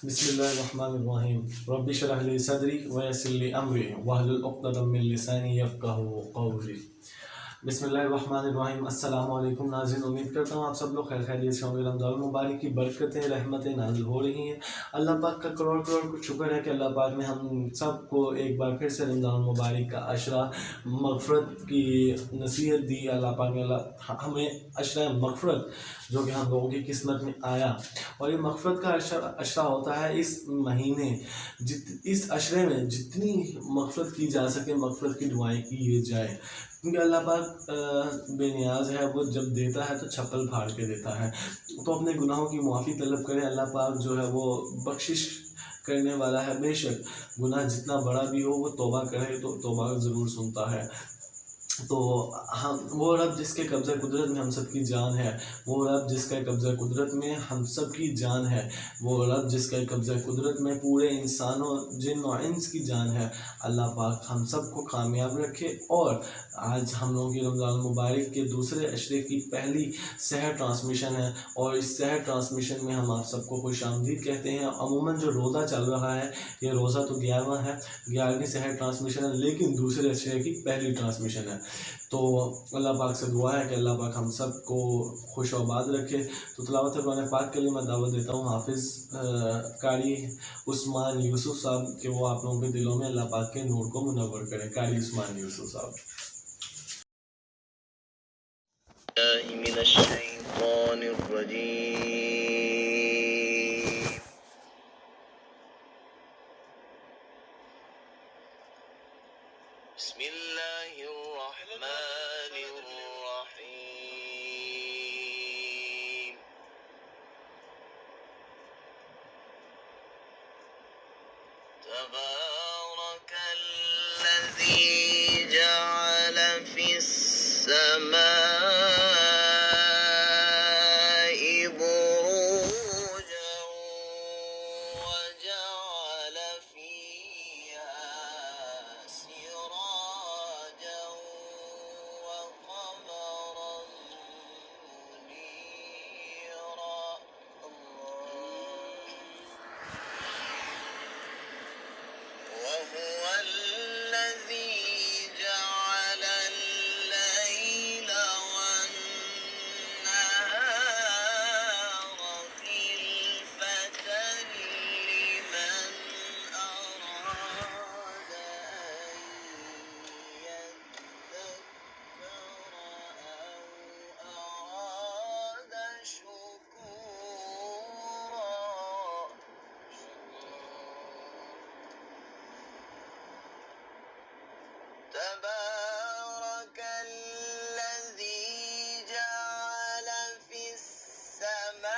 بسم اللہ الرحمن الرحیم رب اشرح لی صدری ویسر لی امری واحلل عقدۃ من لسانی یفقہوا قولی۔ بسم اللہ الرحمن الرحیم۔ السلام علیکم ناظرین، امید کرتا ہوں آپ سب لوگ خیر خیریت سے ہوں گے۔ رمضان المبارک کی برکتیں رحمتیں نازل ہو رہی ہیں۔ اللہ پاک کا کروڑ کروڑ شکر ہے کہ اللہ پاک نے ہم سب کو ایک بار پھر سے رمضان المبارک کا عشرہ مغفرت کی نصیحت دی۔ اللہ پاک نے ہمیں عشرہ مغفرت جو کہ ہم لوگوں کی قسمت میں آیا، اور یہ مغفرت کا عشرہ ہوتا ہے اس مہینے، اس عشرے میں جتنی مغفرت کی جا سکے مغفرت کی دعائیں کی جائے، کیونکہ اللہ پاک بے نیاز ہے، وہ جب دیتا ہے تو چھپل پھاڑ کے دیتا ہے۔ تو اپنے گناہوں کی معافی طلب کریں، اللہ پاک جو ہے وہ بخشش کرنے والا ہے۔ بے شک گناہ جتنا بڑا بھی ہو وہ توبہ کرے تو توبہ ضرور سنتا ہے۔ تو وہ رب جس کے قبضہ قدرت میں ہم سب کی جان ہے، وہ رب جس کے قبضہ قدرت میں ہم سب کی جان ہے، وہ رب جس کے قبضہ قدرت میں پورے انسانوں جن و انس کی جان ہے، اللہ پاک ہم سب کو کامیاب رکھے۔ اور آج ہم لوگوں کی رمضان المبارک کے دوسرے عشرے کی پہلی سحر ٹرانسمیشن ہے، اور اس سحر ٹرانسمیشن میں ہم آپ سب کو خوش آمدید کہتے ہیں۔ عموماً جو روزہ چل رہا ہے، یہ روزہ تو 11واں ہے، 11ویں سحر ٹرانسمیشن ہے، لیکن دوسرے عشرے کی پہلی ٹرانسمیشن ہے۔ تو اللہ پاک سے دعا ہے کہ اللہ پاک ہم سب کو خوش و آباد رکھے۔ تو تلاوت قرآن پاک کے لیے میں دعوت دیتا ہوں حافظ قاری عثمان یوسف صاحب کہ وہ آپ لوگوں کے دلوں میں اللہ پاک کے نور کو منور کرے۔ قاری عثمان یوسف صاحب۔ من الشیطان الرجیم، بسم اللہ الرحمن الرحیم، تبارک الذی جعل فی السماء تبارك الذي جعل في السماء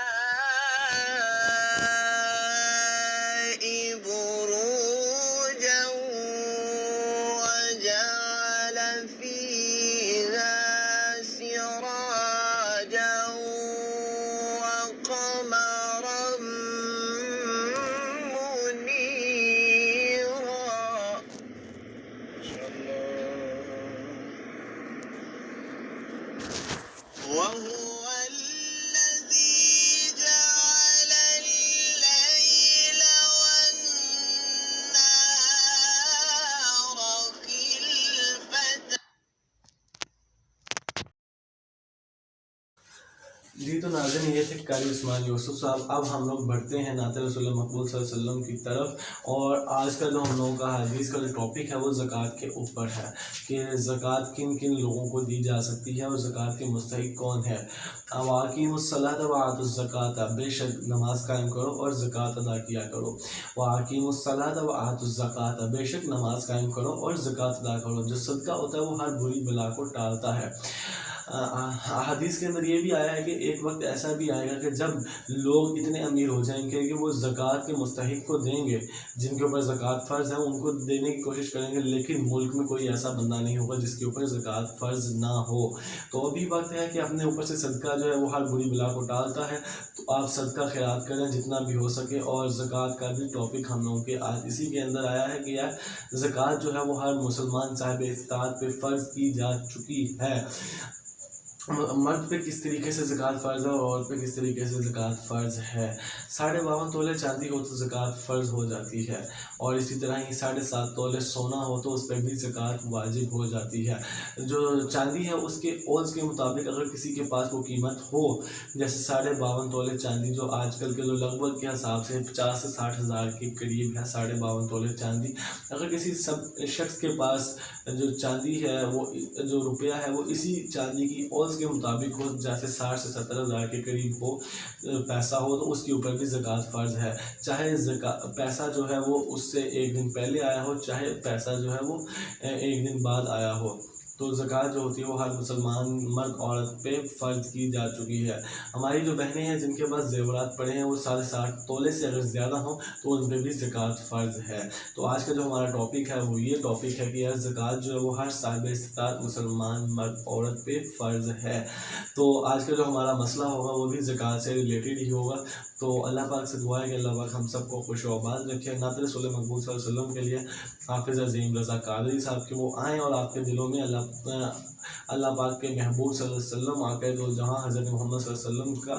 بروجا وجعل فيها سراجا وقمرا منيرا، وهو الذي جعل الليل والنهار خلفة۔ جی تو ناظرین، یہ تھے قاری عثمان یوسف صاحب۔ اب ہم لوگ بڑھتے ہیں نعت رسول مقبول صلی اللہ علیہ وسلم کی طرف، اور آج کا جو ہم لوگوں کا حدیث کا جو ٹاپک ہے وہ زکوٰۃ کے اوپر ہے کہ زکوٰۃ کن کن لوگوں کو دی جا سکتی ہے اور زکوٰۃ کے مستحق کون ہے۔ وَأَقِیمُوا الصَّلَاةَ وَآتُوا الزَّکَاةَ، بے شک نماز قائم کرو اور زکوٰۃ ادا کیا کرو۔ وَأَقِیمُوا الصَّلَاةَ وَآتُوا الزَّکَاةَ، بے شک نماز قائم کرو اور زکوٰۃ ادا کرو۔ جو صدقہ ہوتا ہے وہ ہر بری بلا کو ٹالتا ہے۔ حدیث کے اندر یہ بھی آیا ہے کہ ایک وقت ایسا بھی آئے گا کہ جب لوگ اتنے امیر ہو جائیں گے کہ وہ زکوٰۃ کے مستحق کو دیں گے، جن کے اوپر زکوٰۃ فرض ہے ان کو دینے کی کوشش کریں گے، لیکن ملک میں کوئی ایسا بندہ نہیں ہوگا جس کے اوپر زکوٰۃ فرض نہ ہو۔ تو ابھی وقت ہے کہ اپنے اوپر سے صدقہ جو ہے وہ ہر بری بلا کو ٹالتا ہے، تو آپ صدقہ خیرات کریں جتنا بھی ہو سکے۔ اور زکوٰۃ کا بھی ٹاپک ہم لوگوں کے آج اسی کے اندر آیا ہے کہ یار زکوٰۃ جو ہے وہ ہر مسلمان صاحب استطاعت پہ فرض کی جا چکی ہے۔ مرد پہ کس طریقے سے زکوٰۃ فرض ہے اور عورت پہ کس طریقے سے زکوٰۃ فرض ہے۔ 52.5 تولے چاندی ہو تو زکوٰۃ فرض ہو جاتی ہے، اور اسی طرح ہی 7.5 تولے سونا ہو تو اس پہ بھی زکوٰۃ واجب ہو جاتی ہے۔ جو چاندی ہے اس کے اونس کے مطابق اگر کسی کے پاس وہ قیمت ہو، جیسے 52.5 تولے چاندی جو آج کل کے جو لگ بھگ کے حساب سے 50 سے 60 ہزار کے قریب ہے 52.5 تولے چاندی، اگر کسی شخص کے پاس جو چاندی ہے وہ جو روپیہ ہے وہ اسی چاندی کی اونس کے مطابق ہو، جیسے 60 سے 70 ہزار کے قریب ہو پیسہ ہو، تو اس کے اوپر بھی زکوٰۃ فرض ہے، چاہے پیسہ جو ہے وہ اس سے ایک دن پہلے آیا ہو، چاہے پیسہ جو ہے وہ ایک دن بعد آیا ہو، تو زکوٰۃ جو ہوتی ہے وہ ہر مسلمان مرد عورت پہ فرض کی جا چکی ہے۔ ہماری جو بہنیں ہیں جن کے پاس زیورات پڑے ہیں وہ 60.5 تولے سے اگر زیادہ ہوں تو ان پہ بھی زکوٰۃ فرض ہے۔ تو آج کا جو ہمارا ٹاپک ہے وہ یہ ٹاپک ہے کہ یار زکوٰۃ جو ہے وہ ہر صاحب استطاعت مسلمان مرد عورت پہ فرض ہے۔ تو آج کا جو ہمارا مسئلہ ہوگا وہ بھی زکوٰۃ سے ریلیٹڈ ہی ہوگا۔ تو اللہ پاک سے دعا ہے کہ اللہ پاک ہم سب کو خوش و آباد رکھے۔ نعت رسول مقبول صلی اللہ علیہ وسلم کے لیے حافظ عظیم رضا قادری صاحب کے وہ آئیں اور آپ کے دلوں میں اللہ پاک کے محبوب صلی اللہ علیہ وسلم آقائے دو جہاں حضرت محمد صلی اللہ علیہ وسلم کا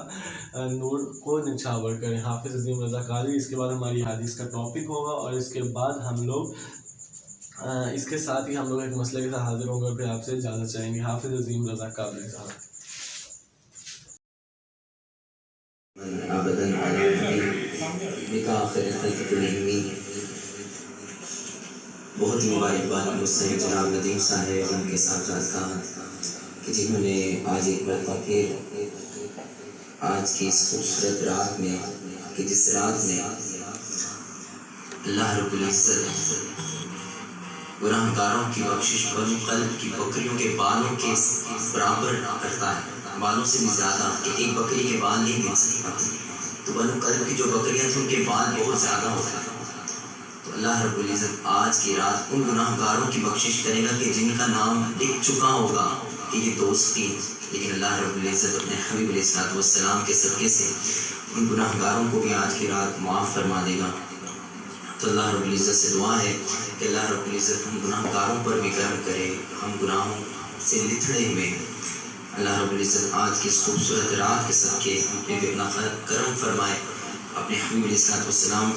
نور کو نچھاور کریں۔ حافظ عظیم رضا قادری، اس کے بعد ہماری حدیث کا ٹاپک ہوگا، اور اس کے بعد ہم لوگ اس کے ساتھ ہی ہم لوگ ایک مسئلے کے ساتھ حاضر ہوں گے، پھر آپ سے اجازت چاہیں گے۔ حافظ عظیم رضا قادری صاحب۔ ابداً علی آخر خلق کلہم۔ بہت ہی مبارکباد مستحق جناب ندیم صاحب ان کے ساتھ کہ جنہوں نے آج ایک مرتبہ پھر آج کی اس خوبصورت رات میں، کہ جس رات میں اللہ رب العزت گناہ گاروں کی بخشش بنو قلب کی بکریوں کے بالوں کے برابر کرتا ہے، بالوں سے بھی زیادہ، کہ ایک بکری کے بال نہیں مل سکتے، تو بنو قلب کی جو بکریاں تھیں ان کے بال بہت زیادہ ہوتے ہیں۔ تو اللہ رب العزت آج کی رات ان گناہ گاروں کی بخشش کرے گا کہ جن کا نام لکھ چکا ہوگا کہ یہ دوست تھی، لیکن اللہ رب العزت اپنے حبیب علیہ السلام کے صدقے سے ان گناہ گاروں کو بھی آج کی رات معاف فرما دے گا۔ تو اللہ رب العزت سے دعا ہے کہ اللہ رب العزت ہم گناہ گاروں پر بھی کرم کرے، ہم گناہوں سے لتھڑے ہوئے ہیں۔ اللہ رب العزت آج کی اس خوبصورت رات کے صدقے ہم پہ بھی اپنا کرم فرمائے، اپنے حبیب علیہ السلام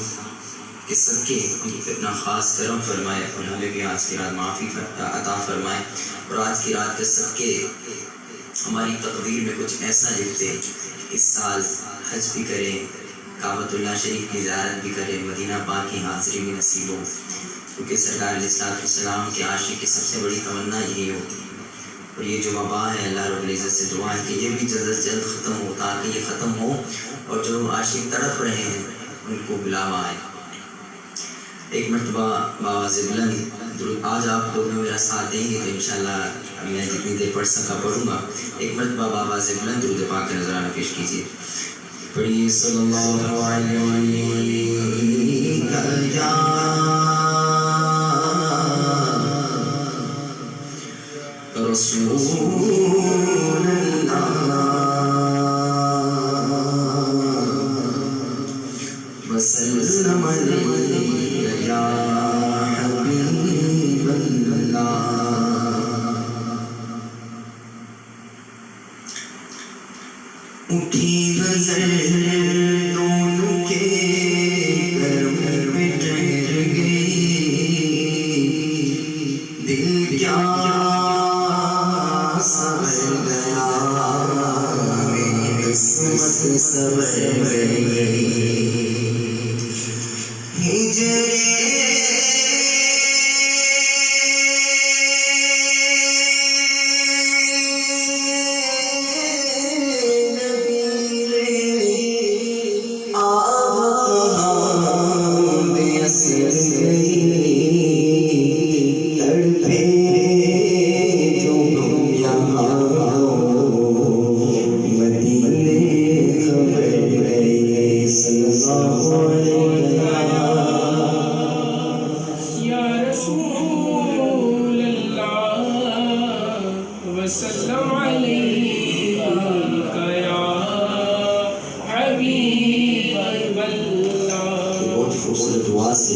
کے صدقے ہم پہ اپنا خاص کرم فرمائے، اور ہمیں بھی آج کی رات معافی عطا فرمائے، اور آج کی رات کے صدقے ہماری تقدیر میں کچھ ایسا لکھ دے، اس سال حج بھی کریں، کعبۃ اللہ شریف کی زیارت بھی کریں، مدینہ پاک کی حاضری بھی نصیب ہو، کیونکہ سرکار علیہ السلام کے عاشق کی سب سے بڑی تمنا یہی ہوتی ہے۔ اور یہ جو وبا ہے اللہ رب العزت سے دعا ہے کہ یہ بھی جلد از جلد ختم ہو، تاکہ یہ ختم ہو اور جو عاشق تڑپ رہے ہیں ان کو بلاوا آئے۔ ایک مرتبہ بآواز بلند درود، آج آپ لوگ میرا ساتھ دیں گے تو انشاءاللہ میں جتنی دیر پڑھ سکا پڑھوں گا۔ ایک مرتبہ بآواز بلند درود پاک کا نذرانہ پیش کیجیے۔ پڑھیے صلی اللہ علیہ رسول اللہ وسلم علیہ یا حبیب اللہ۔ اٹھی نظر دونوں کے کرم پہ ٹھہر گئی، دل کیا سنور گیا، میری قسمت سنور گئی۔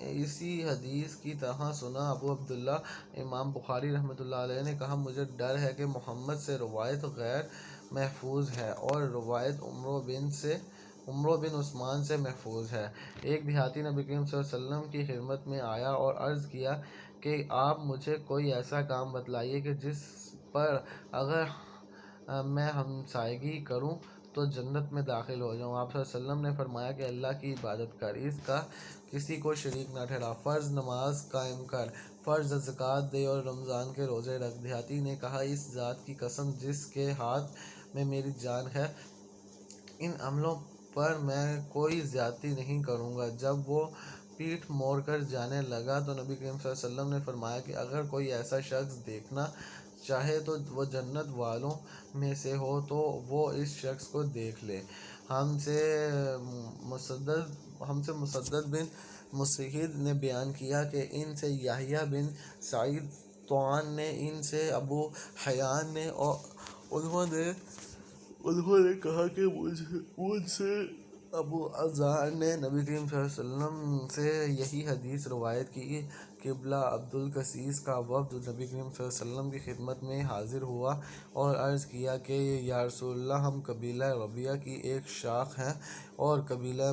اسی حدیث کی طرح سنا۔ ابو عبداللہ امام بخاری رحمۃ اللہ علیہ نے کہا مجھے ڈر ہے کہ محمد سے روایت غیر محفوظ ہے اور روایت عمرو بن عثمان سے محفوظ ہے۔ ایک دیہاتی نبی کریم صلی اللہ علیہ وسلم کی خدمت میں آیا اور عرض کیا کہ آپ مجھے کوئی ایسا کام بتلائیے کہ جس پر اگر میں ہمسائیگی کروں تو جنت میں داخل ہو جاؤں۔ آپ صلی اللہ علیہ وسلم نے فرمایا کہ اللہ کی عبادت کر، اس کا کسی کو شریک نہ ٹھہرا، فرض نماز قائم کر، فرض زکوٰۃ دے اور رمضان کے روزے رکھ۔ دیہاتی نے کہا اس ذات کی قسم جس کے ہاتھ میں میری جان ہے، ان عملوں پر میں کوئی زیادتی نہیں کروں گا۔ جب وہ پیٹھ موڑ کر جانے لگا تو نبی کریم صلی اللہ علیہ وسلم نے فرمایا کہ اگر کوئی ایسا شخص دیکھنا چاہے تو وہ جنت والوں میں سے ہو تو وہ اس شخص کو دیکھ لے۔ ہم سے مسدد بن مسرہد نے بیان کیا کہ ان سے یحییٰ بن سعید طوان نے، ان سے ابو حیان نے، اور انہوں نے کہا کہ مجھ سے ابو ذر نے نبی کریم صلی اللہ علیہ وسلم سے یہی حدیث روایت کی۔ قبلہ عبد القسیس کا وفد نبی کریم صلی اللہ علیہ وسلم کی خدمت میں حاضر ہوا اور عرض کیا کہ یا رسول اللہ، ہم قبیلہ ربیعہ کی ایک شاخ ہیں اور قبیلہ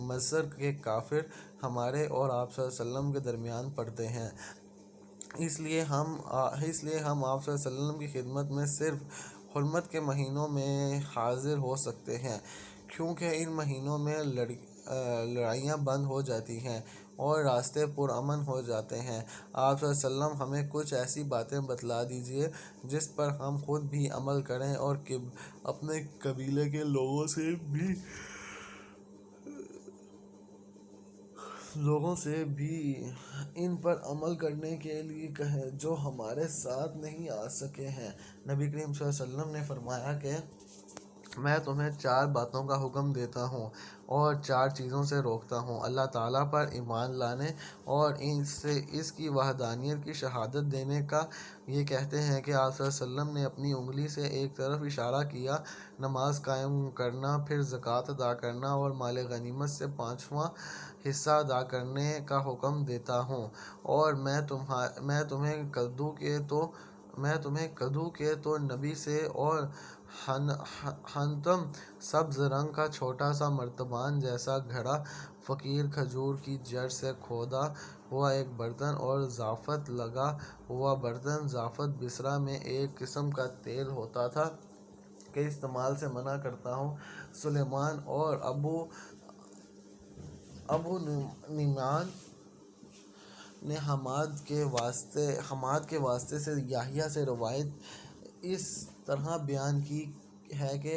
مضر کے کافر ہمارے اور آپ صلی اللہ علیہ وسلم کے درمیان پڑتے ہیں، اس لیے ہم آپ صلی اللہ علیہ وسلم کی خدمت میں صرف حرمت کے مہینوں میں حاضر ہو سکتے ہیں، کیونکہ ان مہینوں میں لڑائیاں بند ہو جاتی ہیں اور راستے پرامن ہو جاتے ہیں۔ آپ صلی اللہ علیہ وسلم ہمیں کچھ ایسی باتیں بتلا دیجیے جس پر ہم خود بھی عمل کریں اور اپنے قبیلے کے لوگوں سے بھی ان پر عمل کرنے کے لیے کہیں جو ہمارے ساتھ نہیں آ سکے ہیں۔ نبی کریم صلی اللہ علیہ وسلم نے فرمایا کہ میں تمہیں 4 باتوں کا حکم دیتا ہوں اور 4 چیزوں سے روکتا ہوں: اللہ تعالیٰ پر ایمان لانے اور اس کی وحدانیت کی شہادت دینے کا۔ یہ کہتے ہیں کہ آپ صلی اللہ علیہ وسلم نے اپنی انگلی سے ایک طرف اشارہ کیا، نماز قائم کرنا، پھر زکوٰۃ ادا کرنا اور مال غنیمت سے 5واں حصہ ادا کرنے کا حکم دیتا ہوں، اور میں تمہیں کدو کے تو نبی سے اور حنطم سبز رنگ کا چھوٹا سا مرتبان جیسا گھڑا، فقیر کھجور کی جڑ سے کھودا ہوا ایک برتن اور زعفران لگا ہوا برتن۔ زعفران بصرہ میں ایک قسم کا تیل ہوتا تھا کے استعمال سے منع کرتا ہوں۔ سلیمان اور ابو نعمان نے حماد کے واسطے سے یحییٰ سے روایت اس طرح بیان کی ہے کہ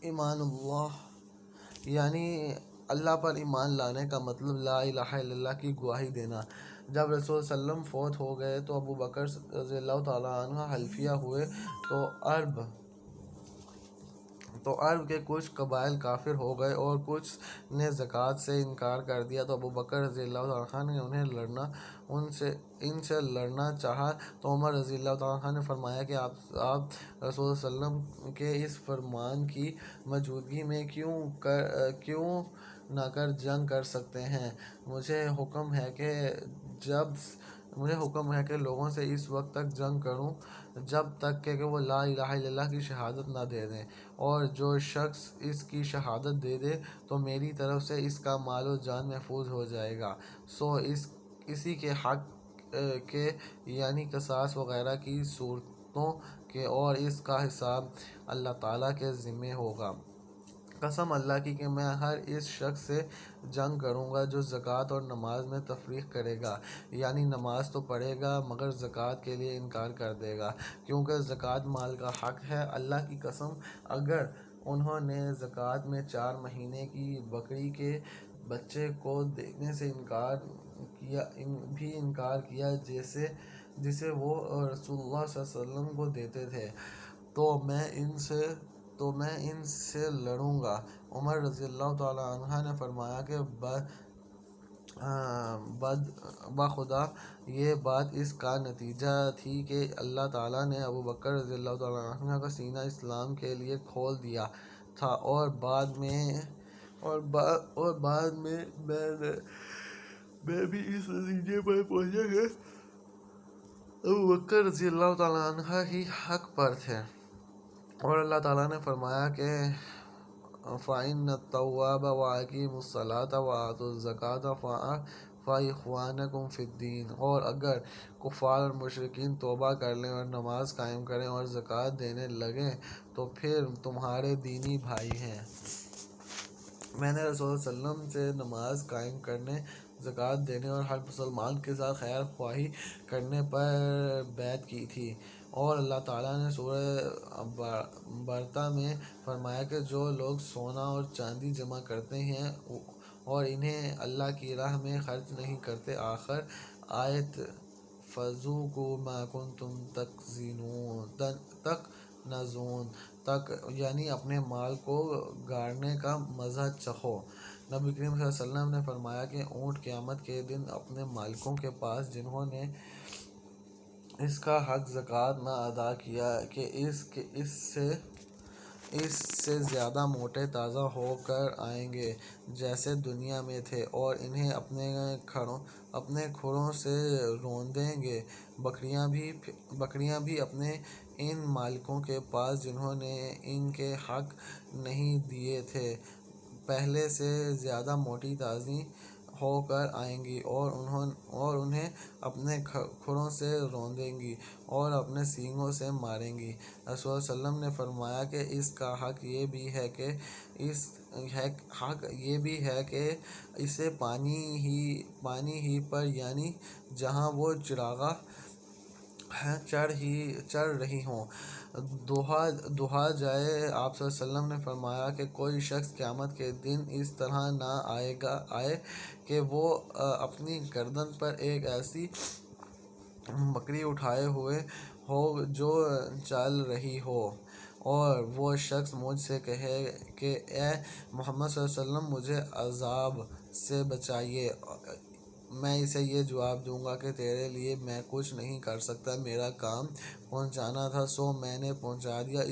ایمان اللہ یعنی اللہ پر ایمان لانے کا مطلب لا الہ الا اللہ کی گواہی دینا۔ جب رسول صلی اللہ علیہ وسلم فوت ہو گئے تو ابو بکر رضی اللہ تعالیٰ عنہ حلیفہ ہوئے تو عرب کے کچھ قبائل کافر ہو گئے اور کچھ نے زکوٰۃ سے انکار کر دیا، تو ابو بکر رضی اللہ تعالیٰ عنہ نے ان سے لڑنا چاہا تو عمر رضی اللہ تعالیٰ عنہ نے فرمایا کہ آپ رسول صلی اللہ علیہ وسلم کے اس فرمان کی موجودگی میں کیوں نہ کر جنگ کر سکتے ہیں؟ مجھے حکم ہے کہ لوگوں سے اس وقت تک جنگ کروں جب تک کہ وہ لا الہ الا اللہ کی شہادت نہ دے دیں، اور جو شخص اس کی شہادت دے دے تو میری طرف سے اس کا مال و جان محفوظ ہو جائے گا، سو اسی کے حق کے یعنی قصاص وغیرہ کی صورتوں کے، اور اس کا حساب اللہ تعالیٰ کے ذمہ ہوگا۔ قسم اللہ کی کہ میں ہر اس شخص سے جنگ کروں گا جو زکوٰۃ اور نماز میں تفریق کرے گا، یعنی نماز تو پڑھے گا مگر زکوٰۃ کے لیے انکار کر دے گا، کیونکہ زکوٰۃ مال کا حق ہے۔ اللہ کی قسم اگر انہوں نے زکوٰۃ میں 4 مہینے کی بکری کے بچے کو دینے سے انکار کیا جسے وہ رسول اللہ صلی اللہ علیہ وسلم کو دیتے تھے، تو میں ان سے لڑوں گا۔ عمر رضی اللہ تعالیٰ عنہ نے فرمایا کہ بخدا یہ بات اس کا نتیجہ تھی کہ اللہ تعالیٰ نے ابو بکر رضی اللہ تعالیٰ عنہ کا سینہ اسلام کے لیے کھول دیا تھا، اور اور بعد میں میں بھی اس نتیجے پر پہنچا کہ ابو بکر رضی اللہ تعالیٰ عنہ ہی حق پر تھے، اور اللہ تعالیٰ نے فرمایا کہ فَإِنَّ التَّوَّابَ وَأَقِیمُوا الصَّلَاةَ وَآتُوا الزَّکَاةَ فَإِخْوَانُکُمْ فِی الدِّین، اور اگر کفار اور مشرکین توبہ کر لیں اور نماز قائم کریں اور زکوٰۃ دینے لگیں تو پھر تمہارے دینی بھائی ہیں۔ میں نے رسول صلی اللہ علیہ وسلم سے نماز قائم کرنے، زکوٰۃ دینے اور ہر مسلمان کے ساتھ خیر خواہی کرنے پر بیعت کی تھی، اور اللہ تعالیٰ نے سورہ برتہ میں فرمایا کہ جو لوگ سونا اور چاندی جمع کرتے ہیں اور انہیں اللہ کی راہ میں خرچ نہیں کرتے، آخر آیت فَذُوقُوا مَا كُنتُمْ تَکْنَزُونَ تک، یعنی اپنے مال کو گاڑنے کا مزہ چکھو۔ نبی کریم صلی اللہ علیہ وسلم نے فرمایا کہ اونٹ قیامت کے دن اپنے مالکوں کے پاس جنہوں نے اس کا حق زکوٰۃ نہ ادا کیا کہ اس سے زیادہ موٹے تازہ ہو کر آئیں گے جیسے دنیا میں تھے، اور انہیں اپنے کھروں سے روندیں گے۔ بکریاں بھی اپنے ان مالکوں کے پاس جنہوں نے ان کے حق نہیں دیے تھے پہلے سے زیادہ موٹی تازی ہو کر آئیں گی، اور انہیں اپنے کھروں سے روندیں گی اور اپنے سینگوں سے ماریں گی۔ رسول صلی اللہ علیہ وسلم نے فرمایا کہ اس کا حق یہ بھی ہے کہ اسے پانی ہی پر، یعنی جہاں وہ چراگاہ چر رہی ہوں، دہا جائے۔ آپ صلی اللہ علیہ وسلم نے فرمایا کہ کوئی شخص قیامت کے دن اس طرح نہ آئے کہ وہ اپنی گردن پر ایک ایسی بکری اٹھائے ہوئے ہو جو چل رہی ہو، اور وہ شخص مجھ سے کہے کہ اے محمد صلی اللہ علیہ وسلم مجھے عذاب سے بچائیے، میں اسے یہ جواب دوں گا کہ تیرے لیے میں کچھ نہیں کر سکتا، میرا کام پہنچانا تھا سو میں نے پہنچا دیا۔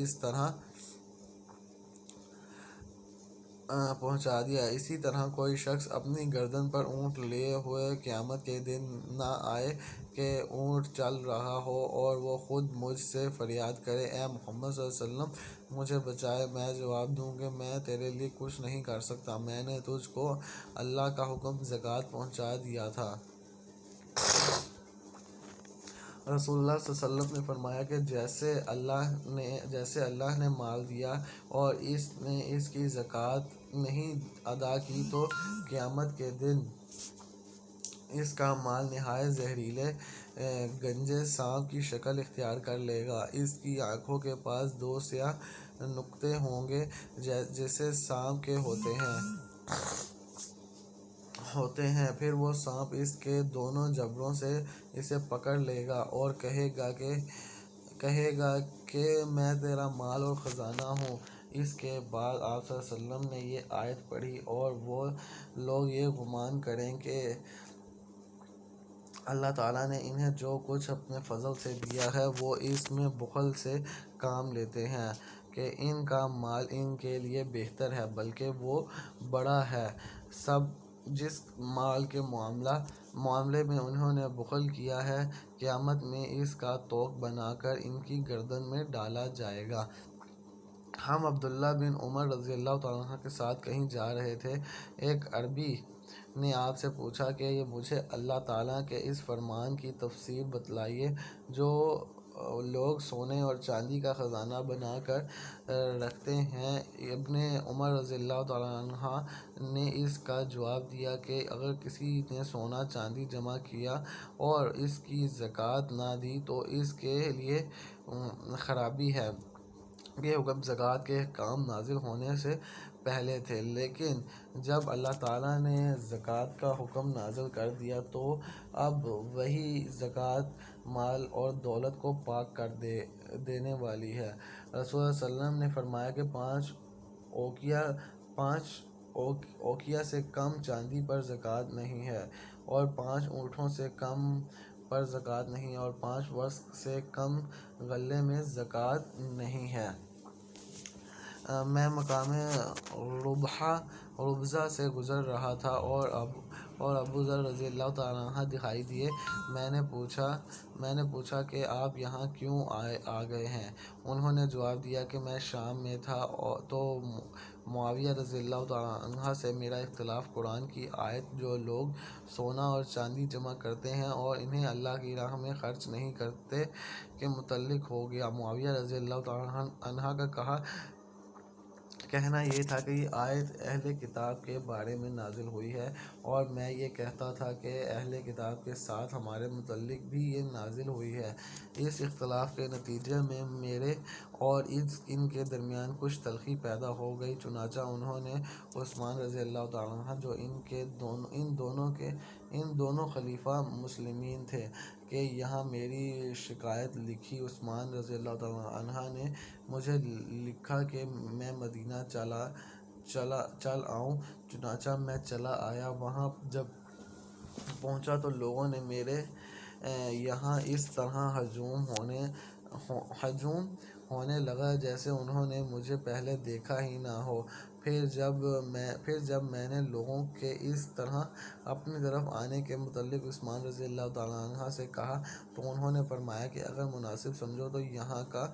اسی طرح کوئی شخص اپنی گردن پر اونٹ لیے ہوئے قیامت کے دن نہ آئے کہ اونٹ چل رہا ہو اور وہ خود مجھ سے فریاد کرے اے محمد صلی اللہ علیہ وسلم مجھے بچائے، میں جواب دوں کہ میں تیرے لیے کچھ نہیں کر سکتا، میں نے تجھ کو اللہ کا حکم زکوٰۃ پہنچا دیا تھا۔ رسول اللہ صلی اللہ علیہ وسلم نے فرمایا کہ جیسے اللہ نے مال دیا اور اس نے اس کی زکوٰۃ نہیں ادا کی تو قیامت کے دن اس کا مال نہایت زہریلے گنجے سانپ کی شکل اختیار کر لے گا۔ اس کی آنکھوں کے پاس دو سیاہ نقطے ہوں گے جیسے سانپ کے ہوتے ہیں، پھر وہ سانپ اس کے دونوں جبڑوں سے اسے پکڑ لے گا اور کہے گا کہ میں تیرا مال اور خزانہ ہوں۔ اس کے بعد آپ صلی اللہ علیہ وسلم نے یہ آیت پڑھی، اور وہ لوگ یہ گمان کریں کہ اللہ تعالیٰ نے انہیں جو کچھ اپنے فضل سے دیا ہے وہ اس میں بخل سے کام لیتے ہیں کہ ان کا مال ان کے لیے بہتر ہے، بلکہ وہ بڑا ہے۔ جس مال کے معاملے میں انہوں نے بخل کیا ہے، قیامت میں اس کا طوق بنا کر ان کی گردن میں ڈالا جائے گا۔ ہم عبداللہ بن عمر رضی اللہ تعالیٰ عنہ کے ساتھ کہیں جا رہے تھے، ایک عربی نے آپ سے پوچھا کہ مجھے اللہ تعالیٰ کے اس فرمان کی تفسیر بتلائیے جو لوگ سونے اور چاندی کا خزانہ بنا کر رکھتے ہیں۔ ابن عمر رضی اللہ تعالیٰ عنہ نے اس کا جواب دیا کہ اگر کسی نے سونا چاندی جمع کیا اور اس کی زکوٰۃ نہ دی تو اس کے لیے خرابی ہے۔ یہ حکم زکوٰۃ کے احکام نازل ہونے سے پہلے تھے، لیکن جب اللہ تعالیٰ نے زکوٰۃ کا حکم نازل کر دیا تو اب وہی زکوٰۃ مال اور دولت کو پاک کر دینے والی ہے۔ رسول اللہ صلی اللہ علیہ وسلم نے فرمایا کہ 5 اوقیہ سے کم چاندی پر زکوٰۃ نہیں ہے، اور 5 اونٹوں سے کم پر زکوٰۃ نہیں، اور 5 وسق سے کم غلے میں زکوٰۃ نہیں ہے۔ میں مقام ربحہ ربضہ سے گزر رہا تھا اور ابو ذر رضی اللہ تعالیٰ عنہ دکھائی دیے۔ میں نے پوچھا کہ آپ یہاں کیوں آ گئے ہیں؟ انہوں نے جواب دیا کہ میں شام میں تھا تو معاویہ رضی اللہ تعالیٰ عنہ سے میرا اختلاف قرآن کی آیت جو لوگ سونا اور چاندی جمع کرتے ہیں اور انہیں اللہ کی راہ میں خرچ نہیں کرتے کے متعلق ہو گیا۔ معاویہ رضی اللہ تعالیٰ عنہ کا کہنا یہ تھا کہ یہ آیت اہل کتاب کے بارے میں نازل ہوئی ہے اور میں یہ کہتا تھا کہ اہل کتاب کے ساتھ ہمارے متعلق بھی یہ نازل ہوئی ہے۔ اس اختلاف کے نتیجے میں میرے اور ان کے درمیان کچھ تلخی پیدا ہو گئی، چنانچہ انہوں نے عثمان رضی اللہ تعالیٰ عنہ جو ان دونوں خلیفہ مسلمین تھے کہ یہاں میری شکایت لکھی۔ عثمان رضی اللہ تعالیٰ عنہ نے مجھے لکھا کہ میں مدینہ چل آؤں، چنانچہ میں چلا آیا۔ وہاں جب پہنچا تو لوگوں نے میرے یہاں اس طرح ہجوم ہونے لگا جیسے انہوں نے مجھے پہلے دیکھا ہی نہ ہو۔ پھر جب میں نے لوگوں کے اس طرح اپنی طرف آنے کے متعلق عثمان رضی اللہ تعالیٰ عنہ سے کہا تو انہوں نے فرمایا کہ اگر مناسب سمجھو تو یہاں کا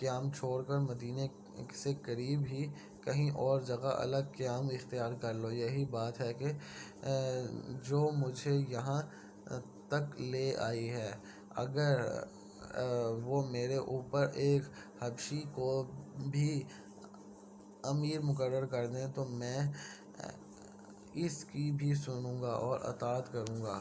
قیام چھوڑ کر مدینے سے قریب ہی کہیں اور جگہ الگ قیام اختیار کر لو۔ یہی بات ہے کہ جو مجھے یہاں تک لے آئی ہے۔ اگر وہ میرے اوپر ایک حبشی کو بھی امیر مقرر کر دیں تو میں اس کی بھی سنوں گا اور اطاعت کروں گا۔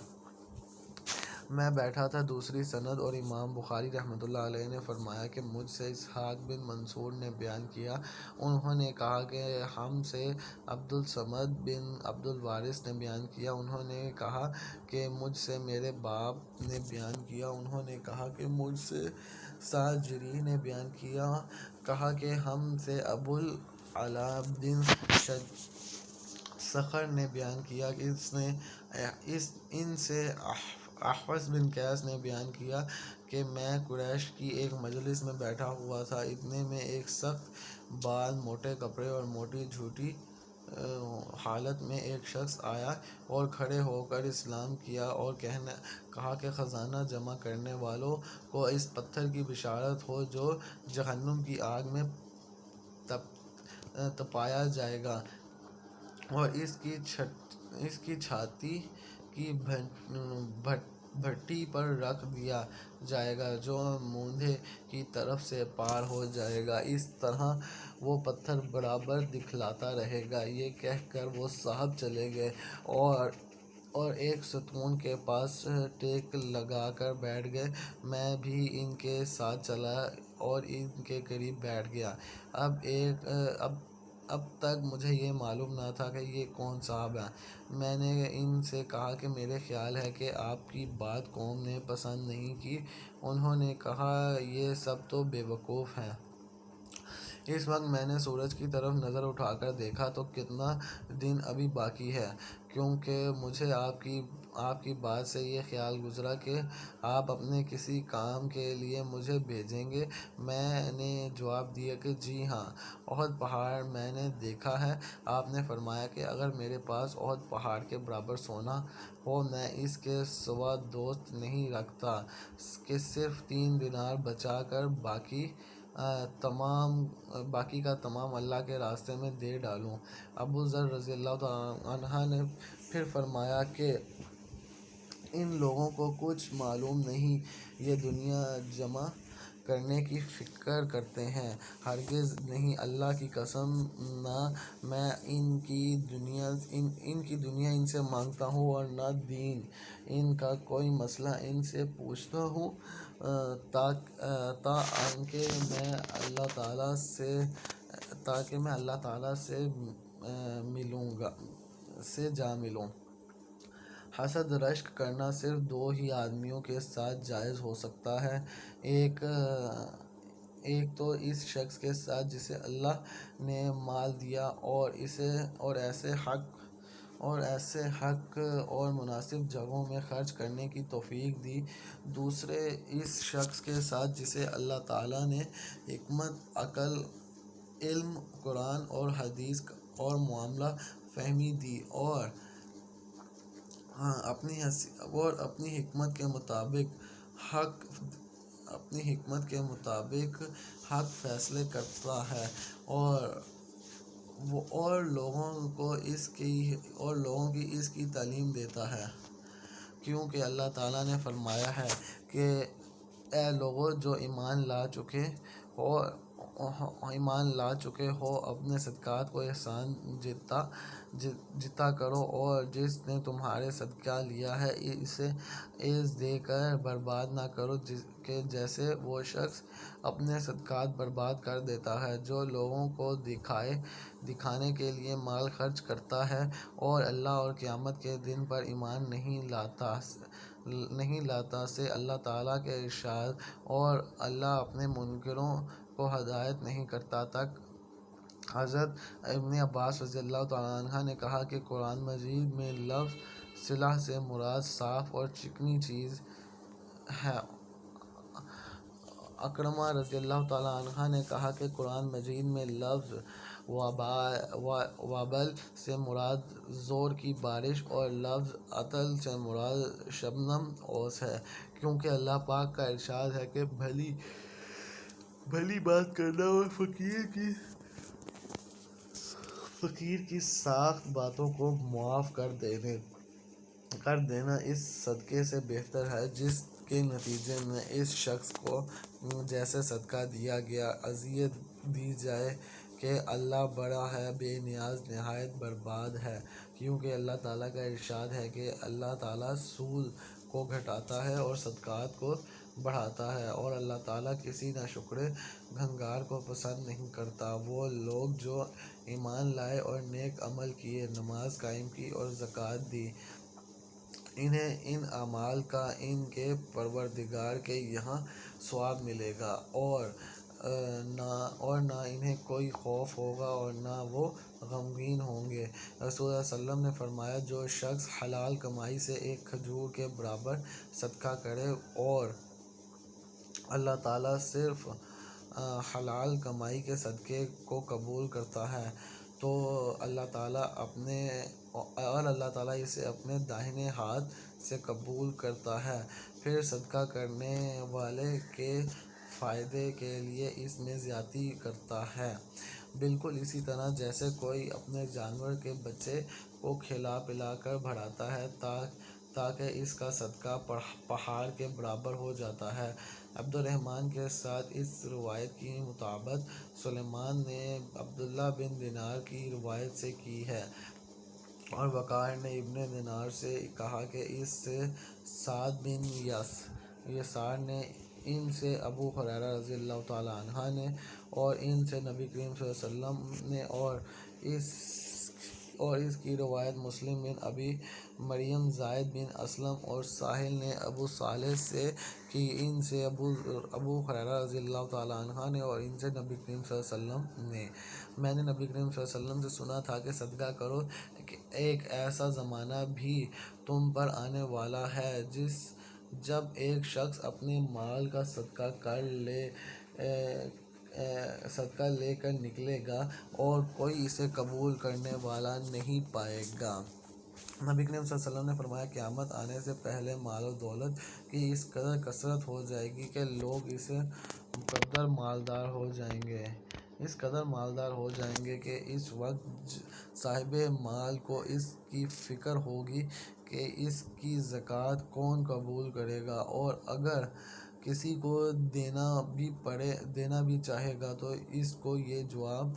میں بیٹھا تھا۔ دوسری سند اور امام بخاری رحمۃ اللہ علیہ نے فرمایا کہ مجھ سے اسحاق بن منصور نے بیان کیا، انہوں نے کہا کہ ہم سے عبدالصمد بن عبدالوارث نے بیان کیا، انہوں نے کہا کہ مجھ سے میرے باپ نے بیان کیا، انہوں نے کہا کہ مجھ سے سعد جری نے بیان کیا، کہا کہ ہم سے ابوالعلا بن صخر نے بیان کیا، ان سے احوص بن قیس نے بیان کیا کہ میں قریش کی ایک مجلس میں بیٹھا ہوا تھا، اتنے میں ایک سخت بال، موٹے کپڑے اور موٹی جھوٹی حالت میں ایک شخص آیا اور کھڑے ہو کر اسلام کیا اور کہا کہ خزانہ جمع کرنے والوں کو اس پتھر کی بشارت ہو جو جہنم کی آگ میں تپایا جائے گا اور اس کی چھاتی کی بھٹی پر رکھ دیا جائے گا جو موندے کی طرف سے پار ہو جائے گا، اس طرح وہ پتھر برابر دکھلاتا رہے گا۔ یہ کہہ کر وہ صاحب چلے گئے اور ایک ستون کے پاس ٹیک لگا کر بیٹھ گئے۔ میں بھی ان کے ساتھ چلا اور ان کے قریب بیٹھ گیا۔ اب تک مجھے یہ معلوم نہ تھا کہ یہ کون صاحب ہیں۔ میں نے ان سے کہا کہ میرے خیال ہے کہ آپ کی بات قوم نے پسند نہیں کی۔ انہوں نے کہا یہ سب تو بے وقوف ہیں۔ اس وقت میں نے سورج کی طرف نظر اٹھا کر دیکھا تو کتنا دن ابھی باقی ہے، کیونکہ مجھے آپ کی بات سے یہ خیال گزرا کہ آپ اپنے کسی کام کے لیے مجھے بھیجیں گے۔ میں نے جواب دیا کہ جی ہاں، احد پہاڑ میں نے دیکھا ہے۔ آپ نے فرمایا کہ اگر میرے پاس احد پہاڑ کے برابر سونا ہو میں اس کے سوا دوست نہیں رکھتا کہ صرف 3 دینار بچا کر باقی کا تمام اللہ کے راستے میں دے ڈالوں۔ ابو ذر رضی اللہ تعالیٰ عنہ نے پھر فرمایا کہ ان لوگوں کو کچھ معلوم نہیں، یہ دنیا جمع کرنے کی فکر کرتے ہیں، ہرگز نہیں، اللہ کی قسم نہ میں ان کی دنیا ان سے مانگتا ہوں اور نہ دین، ان کا کوئی مسئلہ ان سے پوچھتا ہوں تاکہ میں اللہ تعالیٰ سے جا ملوں۔ حسد رشک کرنا صرف 2 ہی آدمیوں کے ساتھ جائز ہو سکتا ہے، ایک تو اس شخص کے ساتھ جسے اللہ نے مال دیا اور ایسے حق اور مناسب جگہوں میں خرچ کرنے کی توفیق دی، دوسرے اس شخص کے ساتھ جسے اللہ تعالیٰ نے حکمت، عقل، علم، قرآن اور حدیث اور معاملہ فہمی دی اور اپنی حکمت کے مطابق حق فیصلے کرتا ہے اور لوگوں کی اس کی تعلیم دیتا ہے، کیونکہ اللہ تعالیٰ نے فرمایا ہے کہ اے لوگو جو ایمان لا چکے ہو اپنے صدقات کو احسان جتا کرو، اور جس نے تمہارے صدقہ لیا ہے اسے عوض دے کر برباد نہ کرو، کہ جیسے وہ شخص اپنے صدقات برباد کر دیتا ہے جو لوگوں کو دکھانے کے لیے مال خرچ کرتا ہے اور اللہ اور قیامت کے دن پر ایمان نہیں لاتا سے اللہ تعالیٰ کے ارشاد اور اللہ اپنے منکروں کو ہدایت نہیں کرتا تک۔ حضرت ابن عباس رضی اللہ تعالیٰ عنہ نے کہا کہ قرآن مجید میں لفظ صلہ سے مراد صاف اور چکنی چیز ہے۔ اکرمہ رضی اللہ تعالیٰ عنہ نے کہا کہ قرآن مجید میں لفظ وابل سے مراد زور کی بارش اور لفظ عطل سے مراد شبنم اوس ہے، کیونکہ اللہ پاک کا ارشاد ہے کہ بھلی بات کرنا اور فقیر کی سخت باتوں کو معاف کر دینا اس صدقے سے بہتر ہے جس کے نتیجے میں اس شخص کو جیسے صدقہ دیا گیا اذیت دی جائے، کہ اللہ بڑا ہے، بے نیاز، نہایت برباد ہے، کیونکہ اللہ تعالیٰ کا ارشاد ہے کہ اللہ تعالیٰ سود کو گھٹاتا ہے اور صدقات کو بڑھاتا ہے، اور اللہ تعالیٰ کسی ناشکرے گنہگار کو پسند نہیں کرتا۔ وہ لوگ جو ایمان لائے اور نیک عمل کیے، نماز قائم کی اور زکوٰۃ دی، انہیں ان اعمال کا ان کے پروردگار کے یہاں ثواب ملے گا، اور نہ انہیں کوئی خوف ہوگا اور نہ وہ غمگین ہوں گے۔ رسول اللہ صلی اللہ علیہ وسلم نے فرمایا، جو شخص حلال کمائی سے ایک کھجور کے برابر صدقہ کرے اور اللہ تعالیٰ صرف حلال کمائی کے صدقے کو قبول کرتا ہے تو اللہ تعالیٰ اسے اپنے داہنے ہاتھ سے قبول کرتا ہے، پھر صدقہ کرنے والے کے فائدے کے لیے اس میں زیادتی کرتا ہے، بالکل اسی طرح جیسے کوئی اپنے جانور کے بچے کو کھلا پلا کر بڑھاتا ہے تاکہ اس کا صدقہ پہاڑ کے برابر ہو جاتا ہے۔ عبد الرحمن کے ساتھ اس روایت کی مطابقت سلیمان نے عبداللہ بن دینار کی روایت سے کی ہے، اور وقار نے ابن دینار سے کہا کہ اس سے سعد بن یسار نے، ان سے ابو ہریرہ رضی اللہ تعالیٰ عنہ نے، اور ان سے نبی کریم صلی اللہ علیہ وسلم نے، اور اس کی روایت مسلم بن ابی مریم، زید بن اسلم اور ساحل نے ابو صالح سے کی، ان سے ابو ہریرہ رضی اللہ تعالیٰ عنہ نے، اور ان سے نبی کریم صلی اللہ علیہ وسلم نے۔ میں نے نبی کریم صلی اللہ علیہ وسلم سے سنا تھا کہ صدقہ کرو، کہ ایک ایسا زمانہ بھی تم پر آنے والا ہے جب ایک شخص اپنے مال کا صدقہ لے کر نکلے گا اور کوئی اسے قبول کرنے والا نہیں پائے گا۔ نبی کریم صلی اللہ علیہ وسلم نے فرمایا، قیامت آنے سے پہلے مال و دولت کی اس قدر کثرت ہو جائے گی کہ لوگ اس قدر مالدار ہو جائیں گے کہ اس وقت صاحب مال کو اس کی فکر ہوگی کہ اس کی زکوٰۃ کون قبول کرے گا، اور اگر کسی کو دینا بھی چاہے گا تو اس کو یہ جواب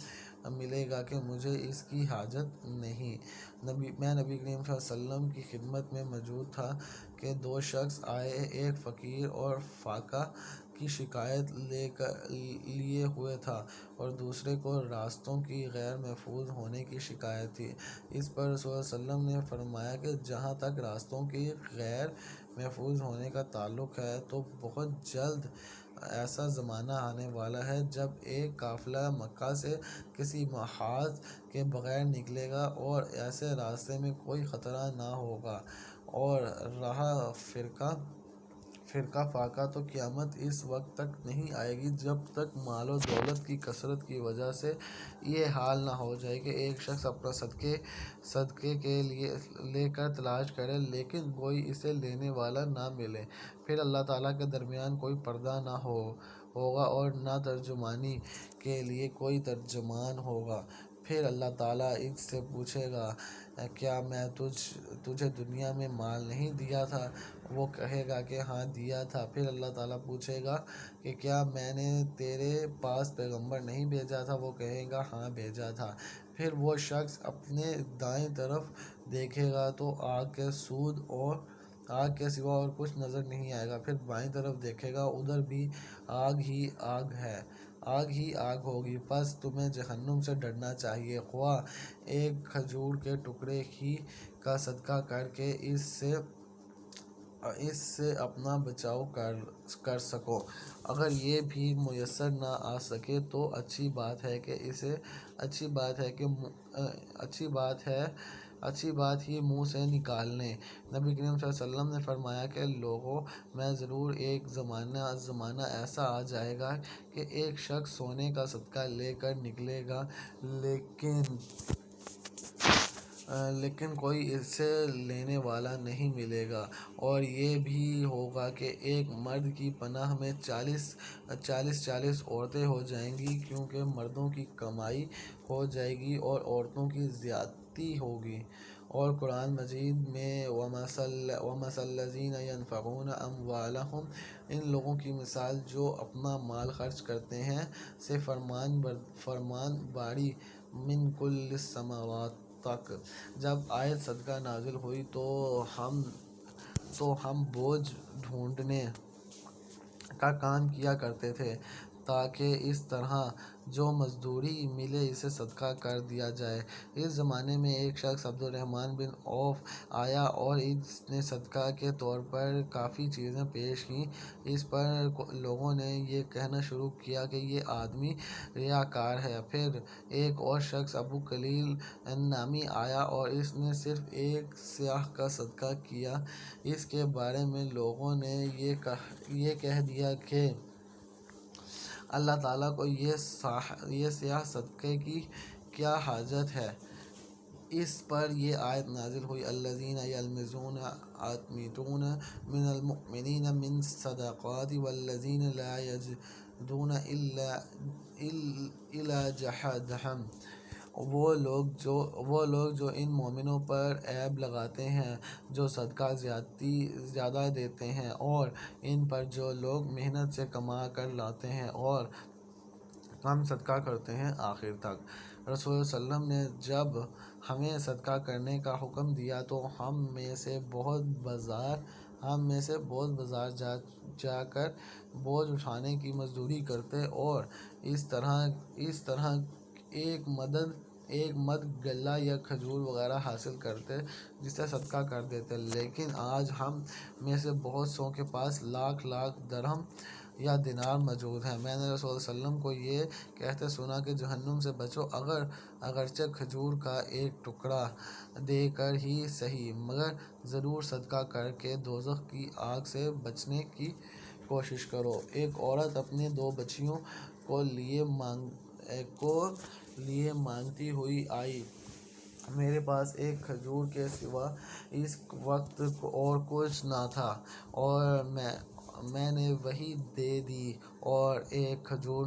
ملے گا کہ مجھے اس کی حاجت نہیں۔ میں نبی کریم صلی اللہ علیہ وسلم کی خدمت میں موجود تھا کہ دو شخص آئے، ایک فقیر اور فاقہ کی شکایت لیے ہوئے تھا، اور دوسرے کو راستوں کی غیر محفوظ ہونے کی شکایت تھی۔ اس پر رسول اللہ صلی اللہ علیہ وسلم نے فرمایا کہ جہاں تک راستوں کی غیر محفوظ ہونے کا تعلق ہے تو بہت جلد ایسا زمانہ آنے والا ہے جب ایک قافلہ مکہ سے کسی محاذ کے بغیر نکلے گا اور ایسے راستے میں کوئی خطرہ نہ ہوگا، اور راہ فرقہ فاقہ تو قیامت اس وقت تک نہیں آئے گی جب تک مال و دولت کی کثرت کی وجہ سے یہ حال نہ ہو جائے کہ ایک شخص اپنا صدقے کے لیے لے کر تلاش کرے لیکن کوئی اسے لینے والا نہ ملے، پھر اللہ تعالیٰ کے درمیان کوئی پردہ نہ ہوگا اور نہ ترجمانی کے لیے کوئی ترجمان ہوگا۔ پھر اللہ تعالیٰ اس سے پوچھے گا کیا میں تجھے دنیا میں مال نہیں دیا تھا؟ وہ کہے گا کہ ہاں دیا تھا۔ پھر اللہ تعالیٰ پوچھے گا کہ کیا میں نے تیرے پاس پیغمبر نہیں بھیجا تھا؟ وہ کہے گا ہاں بھیجا تھا۔ پھر وہ شخص اپنے دائیں طرف دیکھے گا تو آگ کے سوا اور کچھ نظر نہیں آئے گا، پھر بائیں طرف دیکھے گا ادھر بھی آگ ہی آگ ہوگی۔ پس تمہیں جہنم سے ڈرنا چاہیے، خواہ ایک کھجور کے ٹکڑے ہی کا صدقہ کر کے اس سے اپنا بچاؤ کر سکو۔ اگر یہ بھی میسر نہ آ سکے تو اچھی بات ہی منہ سے نکال لیں۔ نبی کریم صلی اللہ علیہ وسلم نے فرمایا کہ لوگوں میں ضرور ایک زمانہ ایسا آ جائے گا کہ ایک شخص سونے کا صدقہ لے کر نکلے گا لیکن کوئی اسے لینے والا نہیں ملے گا، اور یہ بھی ہوگا کہ ایک مرد کی پناہ میں 40 عورتیں ہو جائیں گی، کیونکہ مردوں کی کمائی ہو جائے گی اور عورتوں کی زیادتی ہوگی۔ اور قرآن مجید میں وَمَثَلُ الَّذِينَ يُنْفِقُونَ أَمْوَالَهُمْ، ان لوگوں کی مثال جو اپنا مال خرچ کرتے ہیں سے فرمان باری من کل السماوات تک۔ جب آیت صدقہ نازل ہوئی تو ہم بوجھ ڈھونڈنے کا کام کیا کرتے تھے تاکہ اس طرح جو مزدوری ملے اسے صدقہ کر دیا جائے۔ اس زمانے میں ایک شخص عبد الرحمن بن عوف آیا اور اس نے صدقہ کے طور پر کافی چیزیں پیش کیں۔ اس پر لوگوں نے یہ کہنا شروع کیا کہ یہ آدمی ریاکار ہے۔ پھر ایک اور شخص ابو خلیل نامی آیا اور اس نے صرف ایک سیاہ کا صدقہ کیا۔ اس کے بارے میں لوگوں نے یہ کہہ دیا کہ اللہ تعالیٰ کو یہ سیاہ صدقے کی کیا حاجت ہے۔ اس پر یہ آیت نازل ہوئی الذین یلمزون آتمیتون من المؤمنین من الصدقات والذین لا یجدون الا جہدہم، وہ لوگ جو ان مومنوں پر عیب لگاتے ہیں جو صدقہ زیادہ دیتے ہیں، اور ان پر جو لوگ محنت سے کما کر لاتے ہیں اور کم صدقہ کرتے ہیں آخر تک۔ رسول اللہ صلی اللہ علیہ وسلم نے جب ہمیں صدقہ کرنے کا حکم دیا تو ہم میں سے بہت بازار جا کر بوجھ اٹھانے کی مزدوری کرتے اور اس طرح ایک مد غلہ یا کھجور وغیرہ حاصل کرتے جسے صدقہ کر دیتے، لیکن آج ہم میں سے بہت سو کے پاس لاکھ درہم یا دینار موجود ہیں۔ میں نے رسول اللہ صلی اللہ علیہ وسلم کو یہ کہتے سنا کہ جہنم سے بچو، اگرچہ کھجور کا ایک ٹکڑا دے کر ہی صحیح، مگر ضرور صدقہ کر کے دوزخ کی آگ سے بچنے کی کوشش کرو۔ ایک عورت اپنے 2 بچیوں کو لیے مانگتی ہوئی آئی، میرے پاس ایک کھجور کے سوا اس وقت اور کچھ نہ تھا اور میں نے وہی دے دی، اور ایک کھجور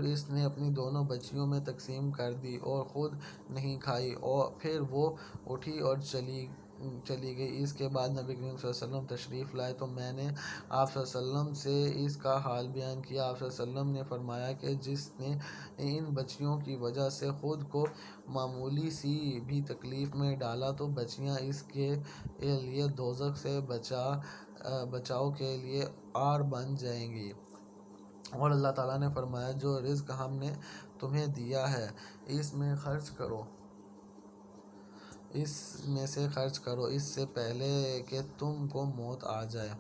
اس نے اپنی دونوں بچیوں میں تقسیم کر دی اور خود نہیں کھائی، اور پھر وہ اٹھی اور چلی گئی۔ اس کے بعد نبی کریم صلی اللہ علیہ وسلم تشریف لائے تو میں نے آپ صلی اللہ علیہ وسلم سے اس کا حال بیان کیا۔ آپ صلی اللہ علیہ وسلم نے فرمایا کہ جس نے ان بچیوں کی وجہ سے خود کو معمولی سی بھی تکلیف میں ڈالا تو بچیاں اس کے لیے دوزخ سے بچاؤ کے لیے آڑ بن جائیں گی۔ اور اللہ تعالیٰ نے فرمایا جو رزق ہم نے تمہیں دیا ہے اس میں سے خرچ کرو اس سے پہلے کہ تم کو موت آ جائے۔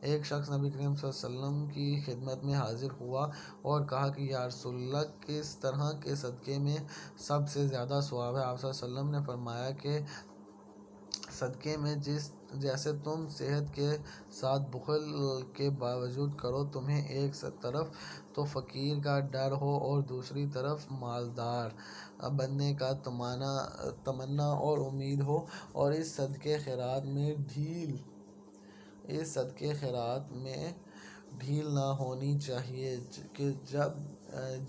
ایک شخص نبی کریم صلی اللہ علیہ وسلم کی خدمت میں حاضر ہوا اور کہا کہ یا رسول اللہ کس طرح کے صدقے میں سب سے زیادہ ثواب ہے؟ آپ صلی اللہ علیہ وسلم نے فرمایا کہ صدقے میں جیسے تم صحت کے ساتھ بخل کے باوجود کرو، تمہیں ایک طرف تو فقیر کا ڈر ہو اور دوسری طرف مالدار بننے کا تمنا اور امید ہو، اور اس صدقے خیرات میں ڈھیل نہ ہونی چاہیے کہ جب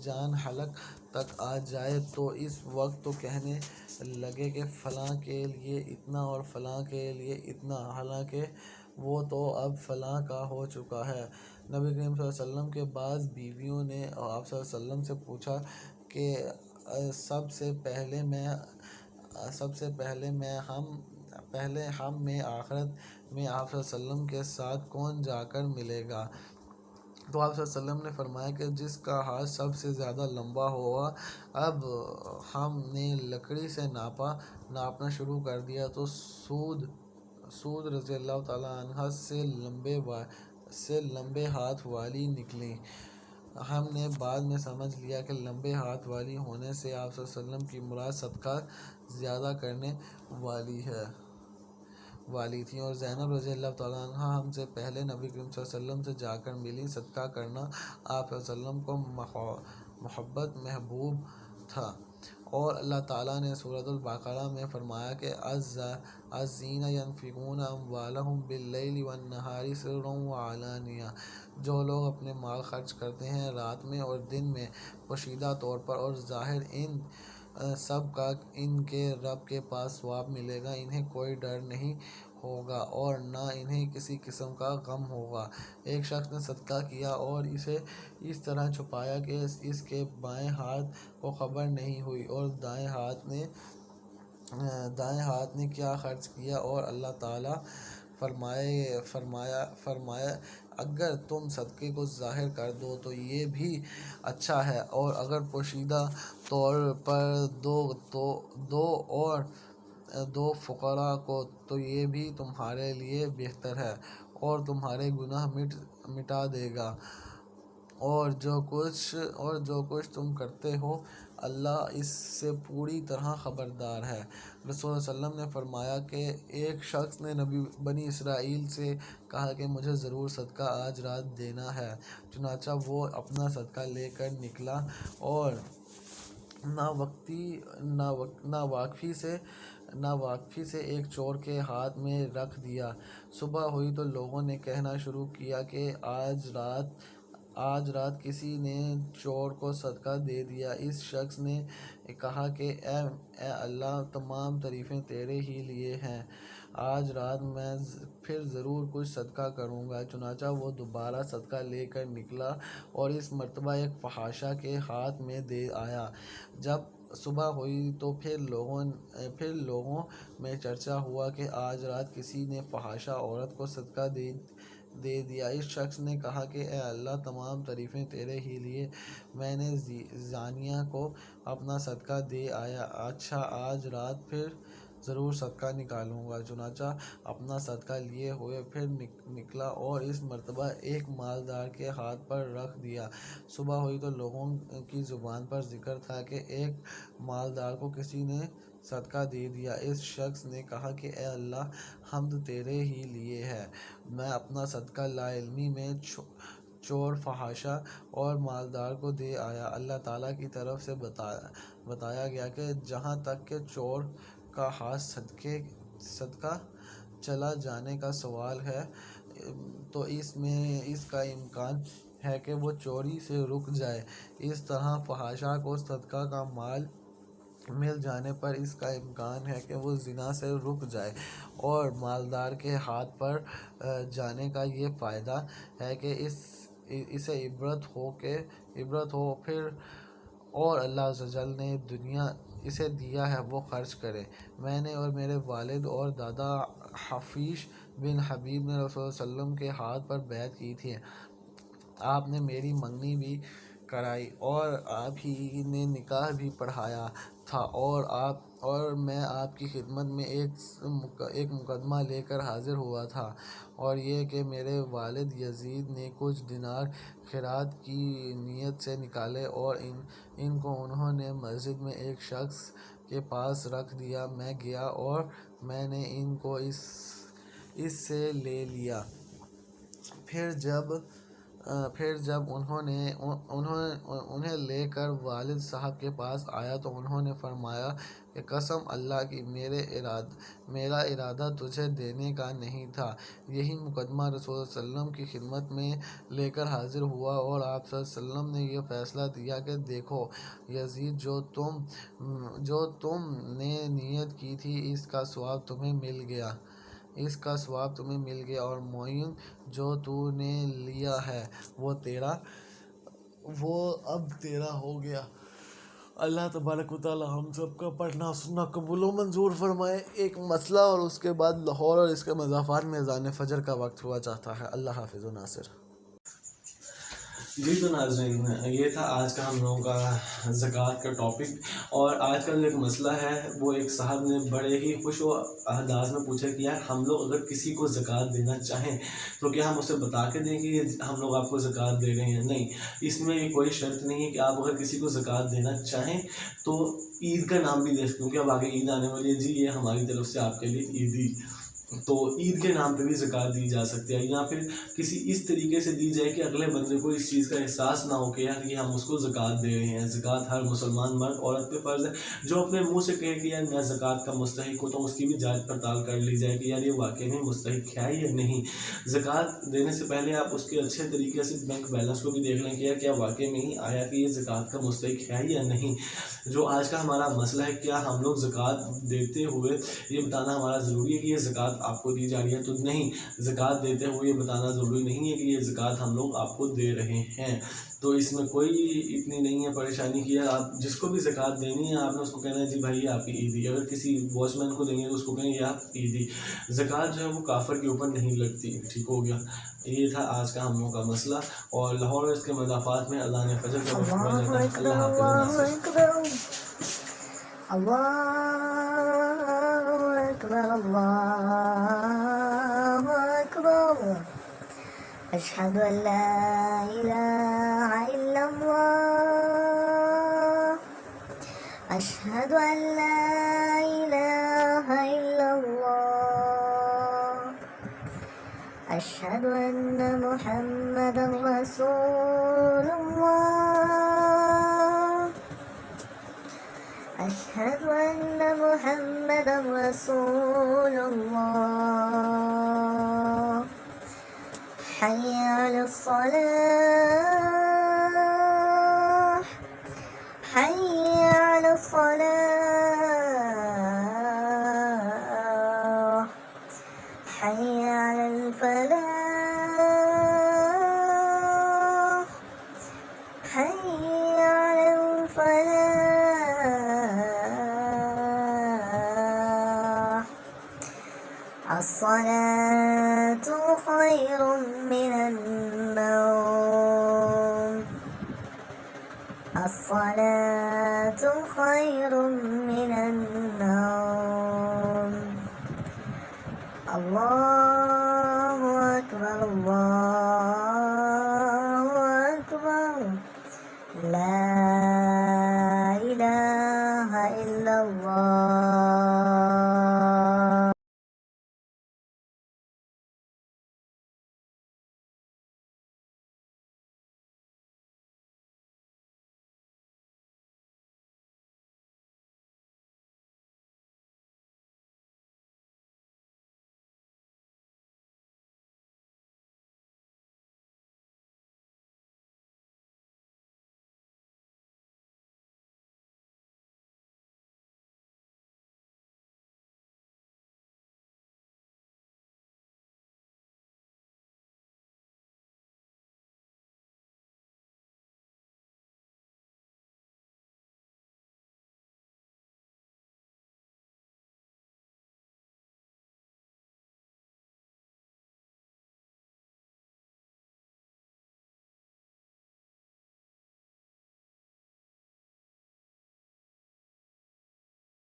جان حلق تک آ جائے تو اس وقت تو کہنے لگے کہ فلاں کے لیے اتنا اور فلاں کے لیے اتنا، حالانکہ وہ تو اب فلاں کا ہو چکا ہے۔ نبی کریم صلی اللہ علیہ وسلم کے بعض بیویوں نے آپ صلی اللہ علیہ وسلم سے پوچھا کہ سب سے پہلے ہم میں آخرت میں آپ صلی اللہ علیہ وسلم کے ساتھ کون جا کر ملے گا؟ تو آپ صلی اللہ علیہ وسلم نے فرمایا کہ جس کا ہاتھ سب سے زیادہ لمبا ہوگا۔ اب ہم نے لکڑی سے ناپنا شروع کر دیا تو سود رضی اللہ تعالیٰ عنہ سے لمبے ہاتھ والی نکلی۔ ہم نے بعد میں سمجھ لیا کہ لمبے ہاتھ والی ہونے سے آپ صلی اللہ علیہ وسلم کی مراد صدقہ زیادہ کرنے والی تھی، اور زینب رضی اللہ تعالیٰ عنہ ہم سے پہلے نبی کریم صلی اللہ علیہ وسلم سے جا کر ملی۔ صدقہ کرنا آپ صلی اللہ علیہ وسلم کو محبوب تھا، اور اللہ تعالیٰ نے سورۃ البقرہ میں فرمایا کہ الذین ینفقون اموالہم باللیل والنہار سرا وعلانیہ، جو لوگ اپنے مال خرچ کرتے ہیں رات میں اور دن میں پوشیدہ طور پر اور ظاہر، ان سب کا ان کے رب کے پاس ثواب ملے گا، انہیں کوئی ڈر نہیں ہوگا اور نہ انہیں کسی قسم کا غم ہوگا۔ ایک شخص نے صدقہ کیا اور اسے اس طرح چھپایا کہ اس کے بائیں ہاتھ کو خبر نہیں ہوئی، اور دائیں ہاتھ نے کیا خرچ کیا، اور اللہ تعالیٰ فرمایا اگر تم صدقے کو ظاہر کر دو تو یہ بھی اچھا ہے، اور اگر پوشیدہ طور پر دو فقراء کو تو یہ بھی تمہارے لیے بہتر ہے اور تمہارے گناہ مٹا دے گا، اور جو کچھ تم کرتے ہو اللہ اس سے پوری طرح خبردار ہے۔ رسول اللہ صلی اللہ علیہ وسلم نے فرمایا کہ ایک شخص نے بنی اسرائیل سے کہا کہ مجھے ضرور صدقہ آج رات دینا ہے، چنانچہ وہ اپنا صدقہ لے کر نکلا اور ناواقفی سے ایک چور کے ہاتھ میں رکھ دیا۔ صبح ہوئی تو لوگوں نے کہنا شروع کیا کہ آج رات کسی نے چور کو صدقہ دے دیا۔ اس شخص نے کہا کہ اے اللہ، تمام تعریفیں تیرے ہی لیے ہیں، آج رات میں پھر ضرور کچھ صدقہ کروں گا۔ چنانچہ وہ دوبارہ صدقہ لے کر نکلا اور اس مرتبہ ایک فحاشہ کے ہاتھ میں دے آیا۔ جب صبح ہوئی تو پھر لوگوں میں چرچا ہوا کہ آج رات کسی نے فحاشہ عورت کو صدقہ دے دیا۔ اس شخص نے کہا کہ اے اللہ، تمام تعریفیں تیرے ہی لیے، میں نے زانیہ کو اپنا صدقہ دے آیا، اچھا آج رات پھر ضرور صدقہ نکالوں گا۔ چنانچہ اپنا صدقہ لیے ہوئے پھر نکلا اور اس مرتبہ ایک مالدار کے ہاتھ پر رکھ دیا۔ صبح ہوئی تو لوگوں کی زبان پر ذکر تھا کہ ایک مالدار کو کسی نے صدقہ دے دیا۔ اس شخص نے کہا کہ اے اللہ، حمد تیرے ہی لیے ہے، میں اپنا صدقہ لا علمی میں چور، فحاشہ اور مالدار کو دے آیا۔ اللہ تعالیٰ کی طرف سے بتایا گیا کہ جہاں تک کہ چور کا ہاتھ صدقہ چلا جانے کا سوال ہے تو اس کا امکان ہے کہ وہ چوری سے رک جائے، اس طرح فحاشہ کو صدقہ کا مال مل جانے پر اس کا امکان ہے کہ وہ زنا سے رک جائے، اور مالدار کے ہاتھ پر جانے کا یہ فائدہ ہے کہ اسے عبرت ہو پھر، اور اللہ عز و جل نے دنیا اسے دیا ہے وہ خرچ کرے۔ میں نے اور میرے والد اور دادا حفیظ بن حبیب نے رسول اللہ صلی اللہ علیہ وسلم کے ہاتھ پر بیعت کی تھی، آپ نے میری منگنی بھی کرائی اور آپ ہی نے نکاح بھی پڑھایا تھا، اور میں آپ کی خدمت میں ایک مقدمہ لے کر حاضر ہوا تھا، اور یہ کہ میرے والد یزید نے کچھ دینار خیرات کی نیت سے نکالے اور ان کو انہوں نے مسجد میں ایک شخص کے پاس رکھ دیا۔ میں گیا اور میں نے ان کو اس سے لے لیا۔ پھر جب انہیں لے کر والد صاحب کے پاس آیا تو انہوں نے فرمایا کہ قسم اللہ کی میرا ارادہ تجھے دینے کا نہیں تھا۔ یہی مقدمہ رسول اللہ صلی اللہ علیہ وسلم کی خدمت میں لے کر حاضر ہوا اور آپ صلی اللہ علیہ وسلم نے یہ فیصلہ دیا کہ دیکھو یزید، جو تم نے نیت کی تھی اس کا ثواب تمہیں مل گیا اور معین جو تو نے لیا ہے وہ اب تیرا ہو گیا۔ اللہ تبارک و تعالی ہم سب کا پڑھنا سننا قبول و منظور فرمائے۔ ایک مسئلہ اور اس کے بعد لاہور اور اس کے مضافات میں اذان فجر کا وقت ہوا چاہتا ہے۔ اللہ حافظ و ناصر۔ جی تو ناظرین، یہ تھا آج کا ہم لوگوں کا زکوٰۃ کا ٹاپک، اور آج کا جو ایک مسئلہ ہے وہ ایک صاحب نے بڑے ہی خوش و انداز میں پوچھا کہ یار ہم لوگ اگر کسی کو زکوٰۃ دینا چاہیں تو کیا ہم اسے بتا کے دیں کہ ہم لوگ آپ کو زکوٰۃ دے رہے ہیں؟ نہیں، اس میں کوئی شرط نہیں ہے کہ آپ اگر کسی کو زکوٰۃ دینا چاہیں تو عید کا نام بھی دے سکتے، کیونکہ اب آگے عید آنے والی ہے، جی یہ ہماری طرف سے آپ کے لیے عیدی، تو عید کے نام پہ بھی زکوٰۃ دی جا سکتی ہے، یا پھر کسی اس طریقے سے دی جائے کہ اگلے بندے کو اس چیز کا احساس نہ ہو کہ یار یہ ہم اس کو زکوٰۃ دے رہے ہیں۔ زکوٰۃ ہر مسلمان مرد عورت پہ فرض ہے۔ جو اپنے منہ سے کہے کہ یار میں زکوٰۃ کا مستحق ہوں تو اس کی بھی جانچ پڑتال کر لی جائے کہ یار یہ واقعی میں مستحق ہے یا نہیں۔ زکوٰۃ دینے سے پہلے آپ اس کے اچھے طریقے سے بینک بیلنس کو بھی دیکھ لیں کہ یار کیا واقعی میں ہی آیا کہ یہ زکوٰۃ کا مستحق ہے یا نہیں۔ جو آج کا ہمارا مسئلہ ہے، کیا ہم لوگ زکوٰۃ دیتے ہوئے یہ بتانا ہمارا ضروری ہے کہ یہ زکوٰۃ آپ کو دی جا رہی ہے؟ تو نہیں، زکوٰۃ دیتے ہوئے یہ بتانا ضروری نہیں ہے کہ یہ زکوٰۃ ہم لوگ آپ کو دے رہے ہیں۔ تو اس میں کوئی اتنی نہیں ہے پریشانی کی ہے، آپ جس کو بھی زکوٰۃ دینی ہے آپ نے اس کو کہنا ہے جی بھائی یہ آپ کی عیدی۔ اگر کسی واچ مین کو دیں گے تو اس کو کہیں یہ آپ عیدی۔ زکوٰۃ جو ہے وہ کافر کے اوپر نہیں لگتی۔ ٹھیک ہو گیا؟ یہ تھا آج کا ہم لوگوں کا مسئلہ، اور لاہور اس کے مضافات میں اذان فجر کا وقت ہو جاتا ہے۔ اللہ حافظ۔ أشهد أن لا إله إلا الله أشهد أن لا إله إلا الله أشهد أن محمدا رسول الله أشهد أن محمدا رسول الله حي على الصلاة حي على الصلاة حي على الفلاح حي على الفلاح الصلاة خير من النوم الصلاة خير من النوم الله أكبر الله